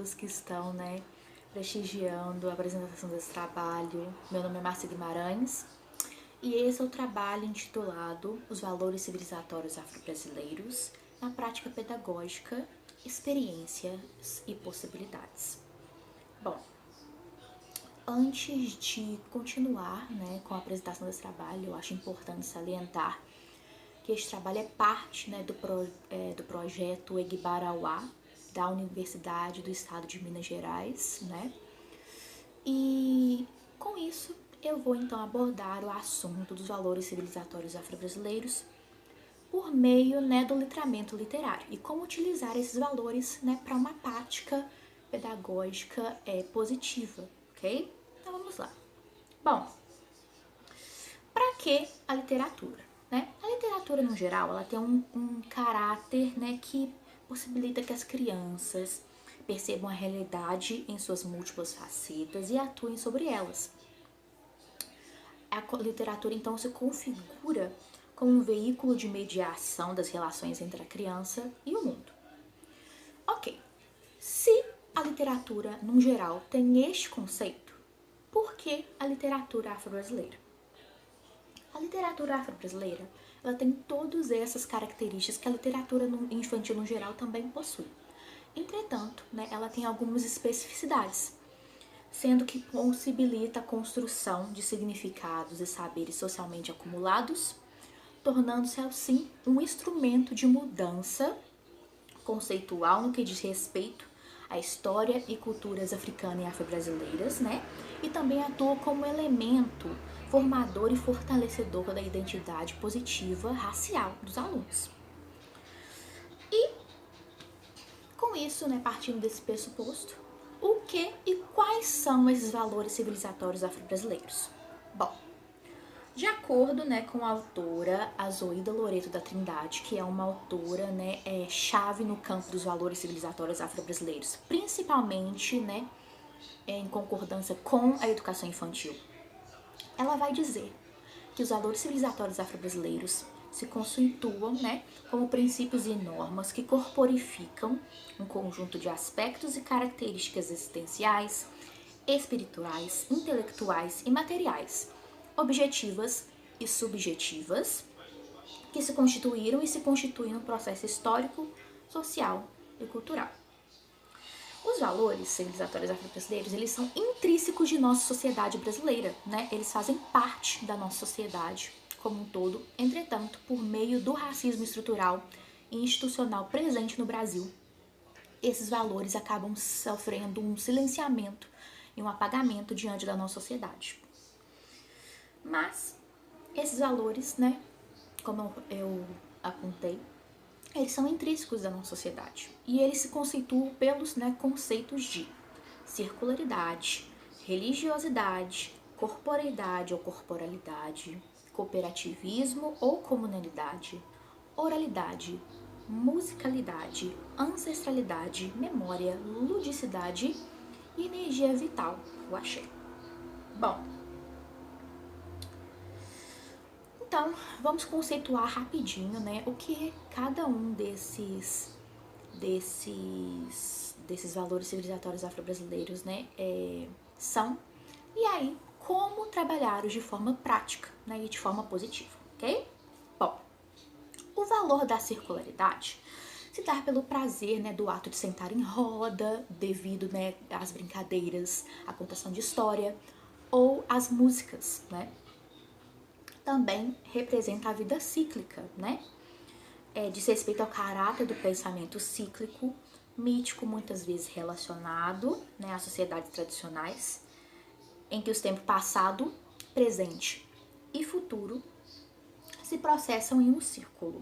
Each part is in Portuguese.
todos que estão, prestigiando a apresentação desse trabalho. Meu nome é Márcia Guimarães e esse é o trabalho intitulado Os Valores Civilizatórios Afro-Brasileiros na Prática Pedagógica, Experiências e Possibilidades. Bom, antes de continuar com a apresentação desse trabalho, eu acho importante salientar que este trabalho é parte do projeto Egbarauá, da Universidade do Estado de Minas Gerais, E com isso eu vou então abordar o assunto dos valores civilizatórios afro-brasileiros por meio do letramento literário e como utilizar esses valores para uma prática pedagógica positiva, ok? Então vamos lá. Bom, para que a literatura? A literatura, no geral, ela tem um caráter que possibilita que as crianças percebam a realidade em suas múltiplas facetas e atuem sobre elas. A literatura, então, se configura como um veículo de mediação das relações entre a criança e o mundo. Ok, se a literatura, no geral, tem este conceito, por que a literatura afro-brasileira? A literatura afro-brasileira, ela tem todas essas características que a literatura infantil no geral também possui. Entretanto, ela tem algumas especificidades, sendo que possibilita a construção de significados e saberes socialmente acumulados, tornando-se assim um instrumento de mudança conceitual no que diz respeito à história e culturas africanas e afro-brasileiras, e também atua como elemento formador e fortalecedor da identidade positiva racial dos alunos. E com isso, partindo desse pressuposto, o que e quais são esses valores civilizatórios afro-brasileiros? Bom, de acordo com a autora Azoída Loreto da Trindade, que é uma autora chave no campo dos valores civilizatórios afro-brasileiros, principalmente em concordância com a educação infantil, ela vai dizer que os valores civilizatórios afro-brasileiros se constituam como princípios e normas que corporificam um conjunto de aspectos e características existenciais, espirituais, intelectuais e materiais, objetivas e subjetivas, que se constituíram e se constituem no processo histórico, social e cultural. Os valores civilizatórios afro-brasileiros, eles são intrínsecos de nossa sociedade brasileira, Eles fazem parte da nossa sociedade como um todo, entretanto, por meio do racismo estrutural e institucional presente no Brasil, esses valores acabam sofrendo um silenciamento e um apagamento diante da nossa sociedade. Mas esses valores, como eu apontei, eles são intrínsecos da nossa sociedade e eles se constituem pelos conceitos de circularidade, religiosidade, corporeidade ou corporalidade, cooperativismo ou comunalidade, oralidade, musicalidade, ancestralidade, memória, ludicidade e energia vital, o axé. Bom, então, vamos conceituar rapidinho, o que cada um desses valores civilizatórios afro-brasileiros, são, e aí, como trabalhá-los de forma prática, e de forma positiva, ok? Bom, o valor da circularidade se dá pelo prazer, do ato de sentar em roda, devido, às brincadeiras, à contação de história, ou às músicas, Também representa a vida cíclica, Diz respeito ao caráter do pensamento cíclico, mítico, muitas vezes relacionado às sociedades tradicionais, em que os tempos passado, presente e futuro se processam em um círculo.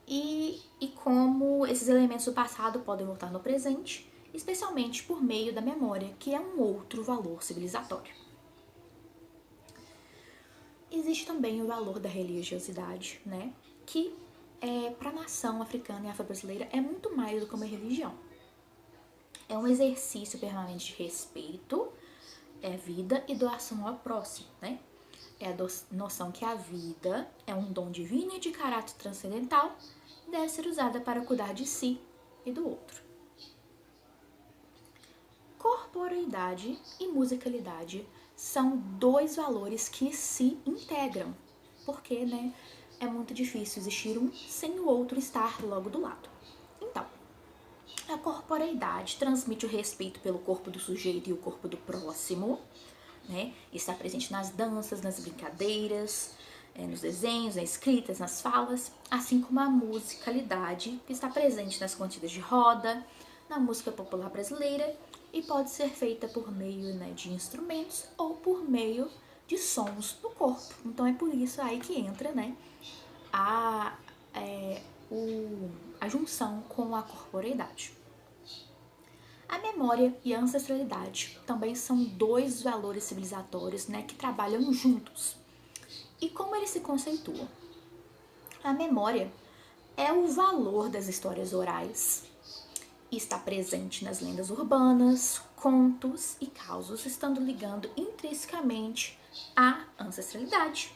E como esses elementos do passado podem voltar no presente, especialmente por meio da memória, que é um outro valor civilizatório. Existe também o valor da religiosidade, que para a nação africana e afro-brasileira é muito mais do que uma religião. É um exercício permanente de respeito, vida e doação ao próximo, É a noção que a vida é um dom divino e de caráter transcendental e deve ser usada para cuidar de si e do outro. corporeidade e musicalidade são dois valores que se integram, porque, né, é muito difícil existir um sem o outro estar logo do lado. Então, a corporeidade transmite o respeito pelo corpo do sujeito e o corpo do próximo, né? Está presente nas danças, nas brincadeiras, nos desenhos, nas escritas, nas falas, assim como a musicalidade, que está presente nas cantigas de roda, na música popular brasileira e pode ser feita por meio, né, de instrumentos ou por meio de sons no corpo. Então é por isso aí que entra, né, a junção com a corporeidade. A memória e a ancestralidade também são dois valores civilizatórios, né, que trabalham juntos. E como eles se conceituam? A memória é o valor das histórias orais. Está presente nas lendas urbanas, contos e causos, estando ligando intrinsecamente à ancestralidade,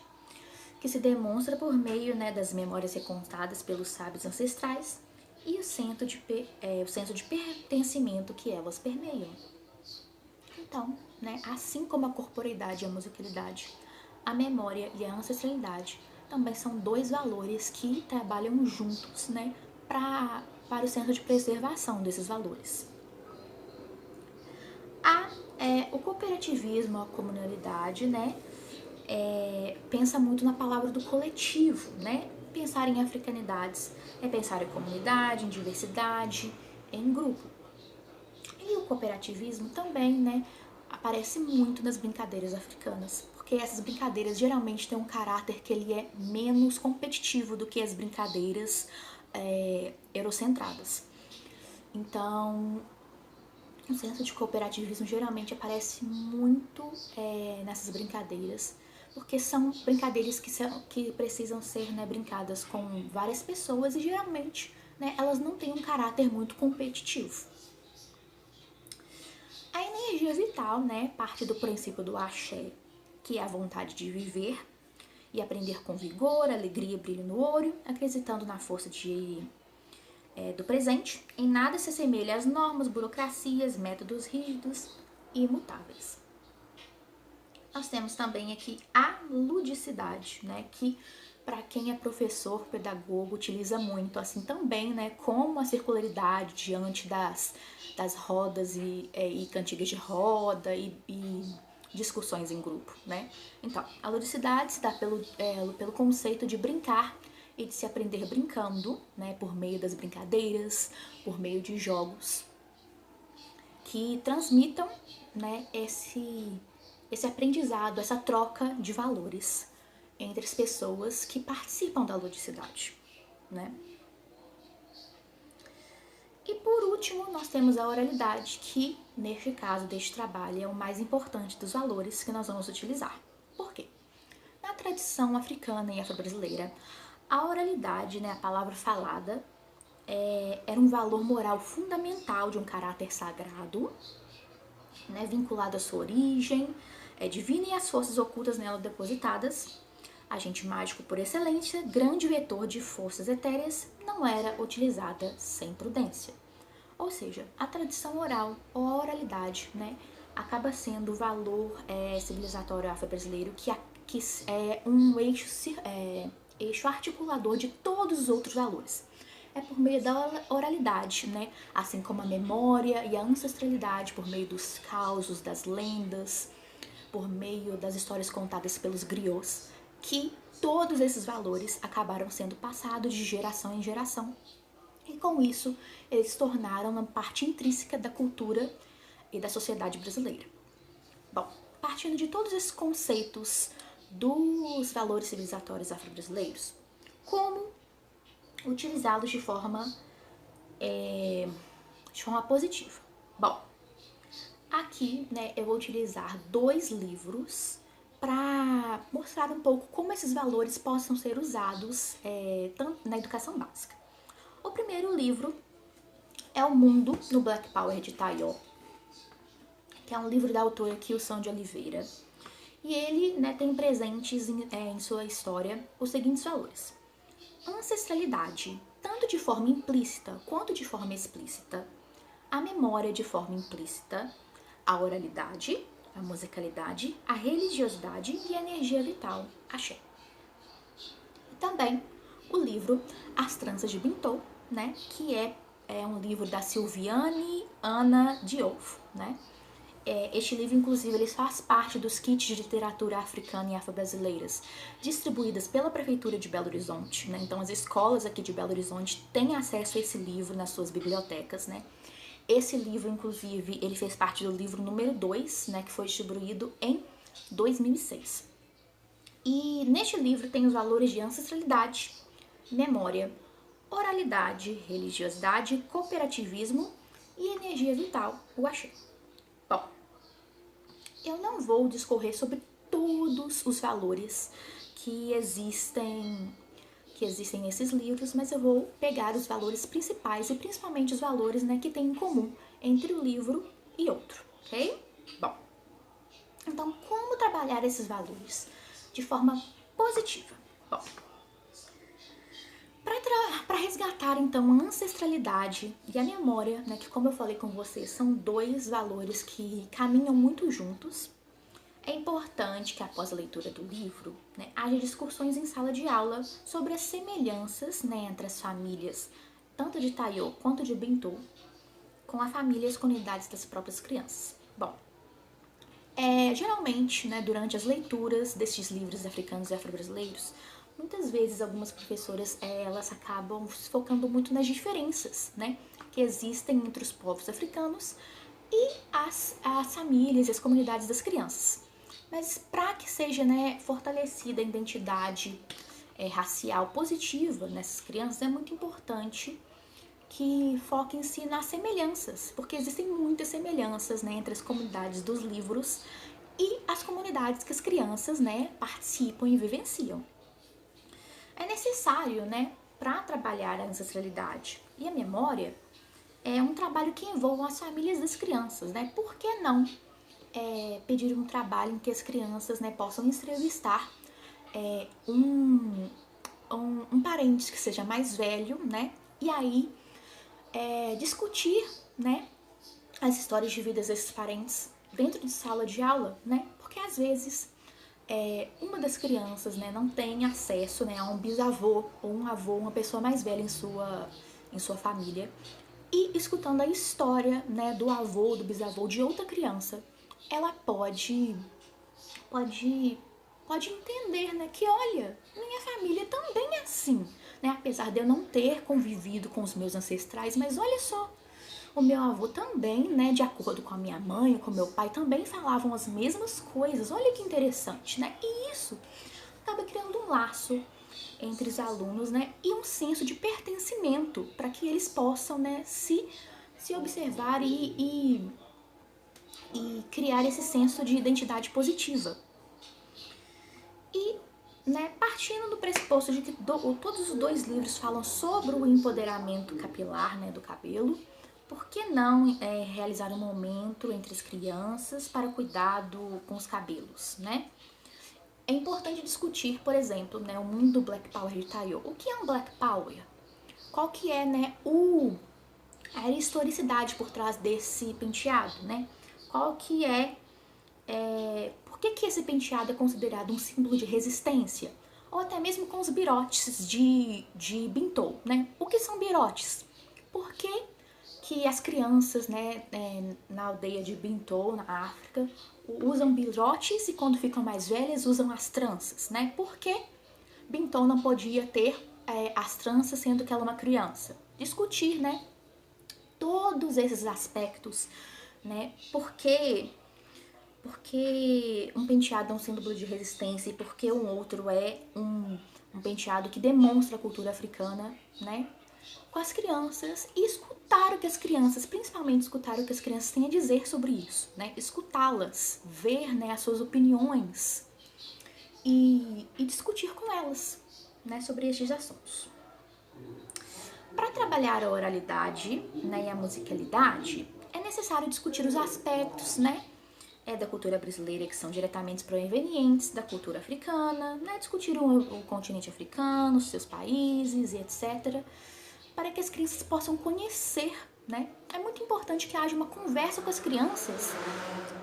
que se demonstra por meio, né, das memórias recontadas pelos sábios ancestrais e o senso de pertencimento que elas permeiam. Então, né, assim como a corporeidade e a musicalidade, a memória e a ancestralidade também são dois valores que trabalham juntos, né, para o senso de preservação desses valores. O cooperativismo, a comunalidade, né, pensa muito na palavra do coletivo, né? Pensar em africanidades é pensar em comunidade, em diversidade, em grupo. E o cooperativismo também, né, aparece muito nas brincadeiras africanas, porque essas brincadeiras geralmente têm um caráter que ele é menos competitivo do que as brincadeiras eurocentradas. Então, o senso de cooperativismo geralmente aparece muito nessas brincadeiras, porque são brincadeiras que precisam ser, né, brincadas com várias pessoas e geralmente, né, elas não têm um caráter muito competitivo. A energia vital, né, parte do princípio do axé, que é a vontade de viver e aprender com vigor, alegria e brilho no olho, acreditando na força do presente. Em nada se assemelha às normas, burocracias, métodos rígidos e imutáveis. Nós temos também aqui a ludicidade, né, que para quem é professor, pedagogo, utiliza muito, assim também, né, como a circularidade diante das rodas e cantigas de roda e discussões em grupo, né. Então, a ludicidade se dá pelo conceito de brincar e de se aprender brincando, né, por meio das brincadeiras, por meio de jogos que transmitam, né, esse aprendizado, essa troca de valores entre as pessoas que participam da ludicidade, né? E por último, nós temos a oralidade, que neste caso deste trabalho é o mais importante dos valores que nós vamos utilizar. Por quê? Na tradição africana e afro-brasileira, a oralidade, né, a palavra falada, era um valor moral fundamental de um caráter sagrado, né, vinculado à sua origem divina e às forças ocultas nela depositadas. Agente mágico por excelência, grande vetor de forças etéreas, não era utilizada sem prudência. Ou seja, a tradição oral ou a oralidade, né, acaba sendo o valor civilizatório afro-brasileiro que é um eixo articulador de todos os outros valores. É por meio da oralidade, né, assim como a memória e a ancestralidade, por meio dos causos, das lendas, por meio das histórias contadas pelos griots, que todos esses valores acabaram sendo passados de geração em geração. E com isso, eles se tornaram uma parte intrínseca da cultura e da sociedade brasileira. Bom, partindo de todos esses conceitos dos valores civilizatórios afro-brasileiros, como utilizá-los de forma positiva? Bom, aqui, né, eu vou utilizar 2 livros para mostrar um pouco como esses valores possam ser usados tanto na educação básica. O primeiro livro é O Mundo no Black Power de Tayó, que é um livro da autora Kilson de Oliveira. E ele, né, tem presentes em sua história os seguintes valores: ancestralidade, tanto de forma implícita quanto de forma explícita; a memória de forma implícita; a oralidade, a musicalidade, a religiosidade e a energia vital, axé. E também o livro As Tranças de Bintou, né, que é um livro da Silviane Ana Diouf, né. Este livro, inclusive, ele faz parte dos kits de literatura africana e afro-brasileiras distribuídas pela Prefeitura de Belo Horizonte, né? Então, as escolas aqui de Belo Horizonte têm acesso a esse livro nas suas bibliotecas, né? Esse livro, inclusive, ele fez parte do livro número 2, né, que foi distribuído em 2006. E neste livro tem os valores de ancestralidade, memória, oralidade, religiosidade, cooperativismo e energia vital, o axé. Bom, eu não vou discorrer sobre todos os valores que existem nesses livros, mas eu vou pegar os valores principais e principalmente os valores, né, que tem em comum entre um livro e outro, ok? Bom, então como trabalhar esses valores de forma positiva? Bom, para resgatar então a ancestralidade e a memória, né, que como eu falei com vocês, são dois valores que caminham muito juntos, é importante que após a leitura do livro, né, haja discussões em sala de aula sobre as semelhanças, né, entre as famílias, tanto de Taiô quanto de Bintou, com a família e as comunidades das próprias crianças. Bom, geralmente, né, durante as leituras destes livros africanos e afro-brasileiros, muitas vezes algumas professoras elas acabam se focando muito nas diferenças, né, que existem entre os povos africanos e as famílias e as comunidades das crianças. Mas para que seja, né, fortalecida a identidade racial positiva nessas crianças, é muito importante que foquem-se nas semelhanças, porque existem muitas semelhanças, né, entre as comunidades dos livros e as comunidades que as crianças, né, participam e vivenciam. É necessário, né, para trabalhar a ancestralidade e a memória, é um trabalho que envolva as famílias das crianças, né? Por que não pedir um trabalho em que as crianças, né, possam entrevistar um parente que seja mais velho, né? E aí discutir, né, as histórias de vida desses parentes dentro de sala de aula, né? Porque às vezes uma das crianças, né, não tem acesso, né, a um bisavô ou um avô, uma pessoa mais velha em sua família, e escutando a história, né, do avô, do bisavô de outra criança, ela pode entender, né, que olha, minha família também é assim, né, apesar de eu não ter convivido com os meus ancestrais, mas olha só, o meu avô também, né, de acordo com a minha mãe, com o meu pai, também falavam as mesmas coisas, olha que interessante, né, e isso acaba criando um laço entre os alunos, né, e um senso de pertencimento para que eles possam, né, se observar e criar esse senso de identidade positiva. E, né, partindo do pressuposto de que todos os dois livros falam sobre o empoderamento capilar, né, do cabelo, por que não realizar um momento entre as crianças para cuidado com os cabelos, né? É importante discutir, por exemplo, né, o mundo do Black Power de Taiô. O que é um Black Power? Qual que é, né, a historicidade por trás desse penteado, né? Qual que por que esse penteado é considerado um símbolo de resistência? Ou até mesmo com os birotes de Bintou, né? O que são birotes? Por que as crianças, né, na aldeia de Bintou, na África, usam birotes e quando ficam mais velhas usam as tranças, né? Por que Bintou não podia ter as tranças sendo que ela é uma criança? Discutir, né, todos esses aspectos, né? Porque um penteado é um símbolo de resistência e porque um outro é um penteado que demonstra a cultura africana, né? Com as crianças e escutar o que as crianças, principalmente escutar o que as crianças têm a dizer sobre isso, né? Escutá-las, ver, né, as suas opiniões e discutir com elas, né, sobre estes assuntos. Para trabalhar a oralidade, né, e a musicalidade, é necessário discutir os aspectos, né, da cultura brasileira que são diretamente provenientes da cultura africana, né, discutir o continente africano, os seus países e etc., para que as crianças possam conhecer, né? É muito importante que haja uma conversa com as crianças,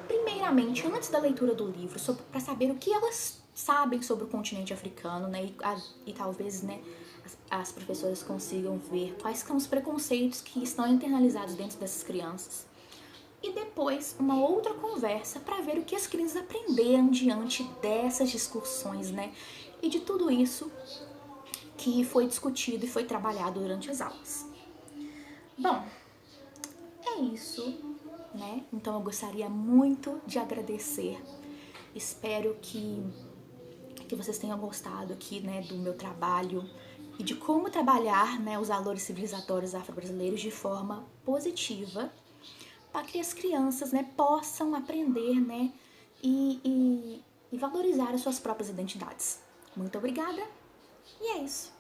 primeiramente, antes da leitura do livro, para saber o que elas sabem sobre o continente africano, né? E talvez, né, as professoras consigam ver quais são os preconceitos que estão internalizados dentro dessas crianças. E depois, uma outra conversa para ver o que as crianças aprenderam diante dessas discussões, né? E de tudo isso que foi discutido e foi trabalhado durante as aulas. Bom, é isso, né? Então eu gostaria muito de agradecer. Espero que vocês tenham gostado aqui, né, do meu trabalho e de como trabalhar, né, os valores civilizatórios afro-brasileiros de forma positiva, para que as crianças, né, possam aprender, né, e valorizar as suas próprias identidades. Muito obrigada e é isso.